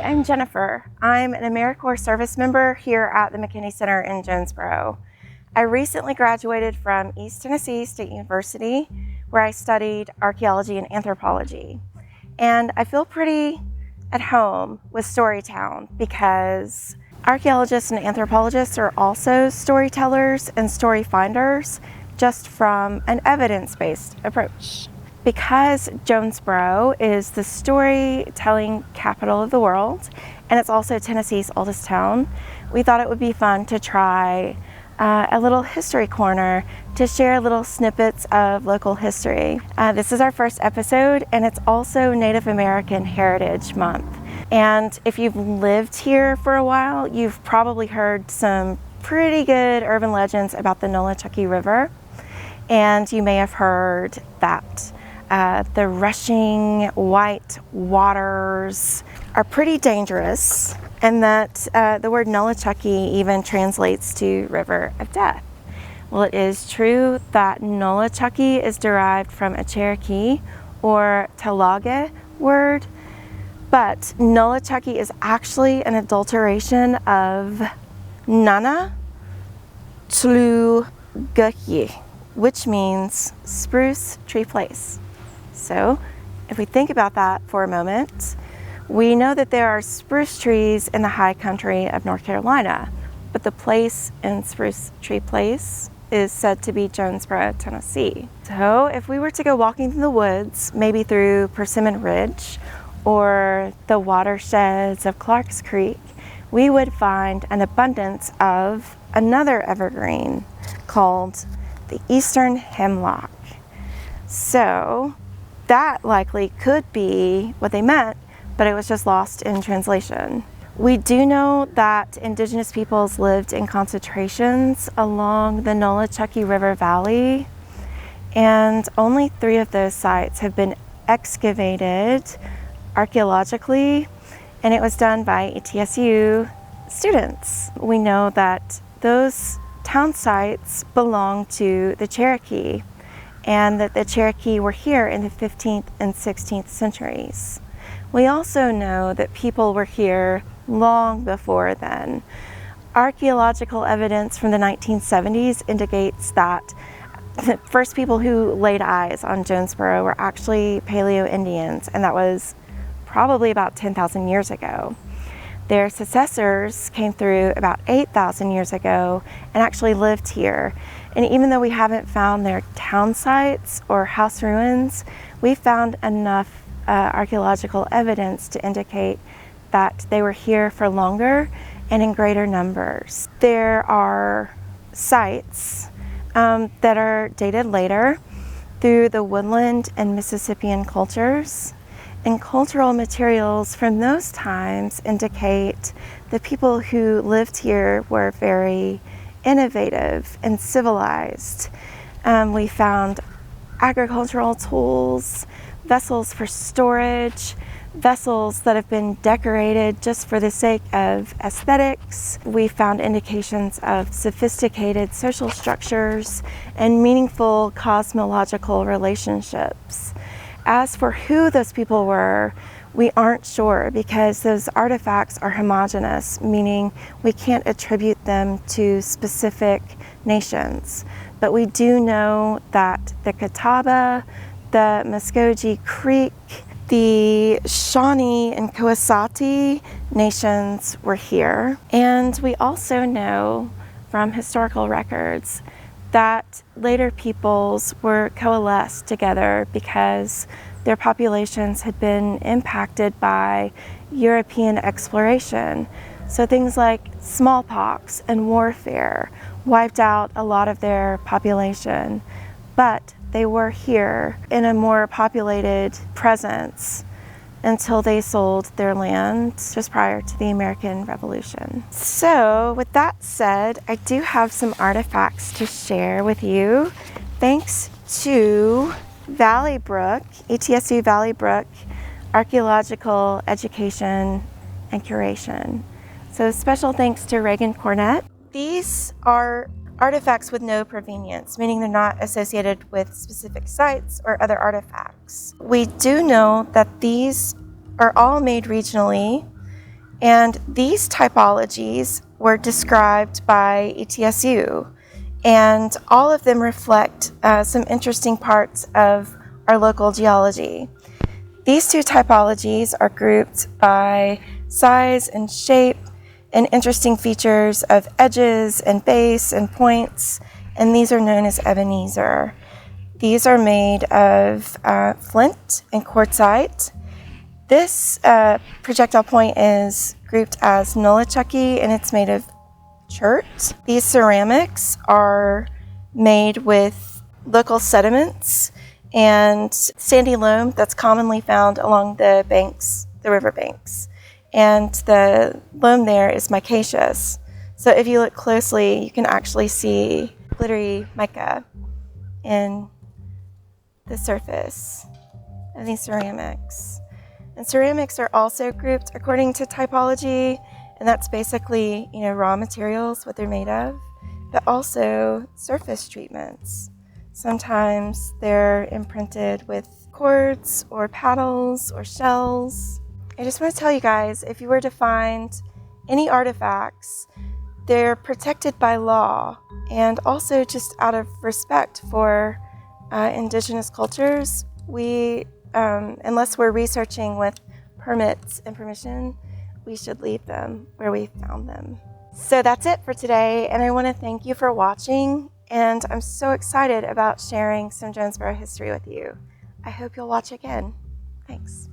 I'm Jennifer. I'm an AmeriCorps service member here at the McKinney Center in Jonesborough. I recently graduated from East Tennessee State University, where I studied archaeology and anthropology. And I feel pretty at home with StoryTown because archaeologists and anthropologists are also storytellers and story finders, just from an evidence-based approach. Because Jonesborough is the storytelling capital of the world, and it's also Tennessee's oldest town, we thought it would be fun to try a little history corner to share little snippets of local history. This is our first episode, and it's also Native American Heritage Month. And if you've lived here for a while, you've probably heard some pretty good urban legends about the Nolichucky River. And you may have heard that the rushing white waters are pretty dangerous, and that the word Nolichucky even translates to River of Death. Well, it is true that Nolichucky is derived from a Cherokee or Talage word, but Nolichucky is actually an adulteration of Nana Tluguyi, which means spruce tree place. So if we think about that for a moment, we know that there are spruce trees in the high country of North Carolina, but the place in Spruce Tree Place is said to be Jonesborough, Tennessee. So if we were to go walking through the woods, maybe through Persimmon Ridge or the watersheds of Clark's Creek, we would find an abundance of another evergreen called the Eastern Hemlock. So that likely could be what they meant, but it was just lost in translation. We do know that indigenous peoples lived in concentrations along the Nolichucky River Valley, and only 3 of those sites have been excavated archaeologically, and it was done by ETSU students. We know that those town sites belong to the Cherokee, and that the Cherokee were here in the 15th and 16th centuries. We also know that people were here long before then. Archaeological evidence from the 1970s indicates that the first people who laid eyes on Jonesborough were actually Paleo-Indians, and that was probably about 10,000 years ago. Their successors came through about 8,000 years ago and actually lived here. And even though we haven't found their town sites or house ruins, we found enough archaeological evidence to indicate that they were here for longer and in greater numbers. There are sites that are dated later through the woodland and Mississippian cultures. And cultural materials from those times indicate the people who lived here were very innovative and civilized. We found agricultural tools, vessels for storage, vessels that have been decorated just for the sake of aesthetics. We found indications of sophisticated social structures and meaningful cosmological relationships. As for who those people were, we aren't sure because those artifacts are homogeneous, meaning we can't attribute them to specific nations. But we do know that the Catawba, the Muskogee Creek, the Shawnee and Coasati nations were here. And we also know from historical records that later peoples were coalesced together because their populations had been impacted by European exploration. So things like smallpox and warfare wiped out a lot of their population, but they were here in a more populated presence until they sold their land just prior to the American Revolution. So with that said, I do have some artifacts to share with you thanks to Valley Brook, ETSU Valley Brook Archaeological Education and Curation. So special thanks to Reagan Cornett. These are artifacts with no provenience, meaning they're not associated with specific sites or other artifacts. We do know that these are all made regionally And these typologies were described by ETSU, and all of them reflect some interesting parts of our local geology. These two typologies are grouped by size and shape and interesting features of edges and base and points, and these are known as Ebenezer. These are made of flint and quartzite. This projectile point is grouped as Nolichucky, and it's made of chert. These ceramics are made with local sediments and sandy loam that's commonly found along the banks, the river banks. And the loam there is micaceous. So if you look closely, you can actually see glittery mica in the surface of these ceramics. And ceramics are also grouped according to typology, and that's basically, raw materials, what they're made of, but also surface treatments. Sometimes they're imprinted with cords or paddles or shells. I just want to tell you guys, if you were to find any artifacts, they're protected by law, and also just out of respect for indigenous cultures, we, unless we're researching with permits and permission, we should leave them where we found them. So that's it for today, and I want to thank you for watching, and I'm so excited about sharing some Jonesborough history with you. I hope you'll watch again. Thanks.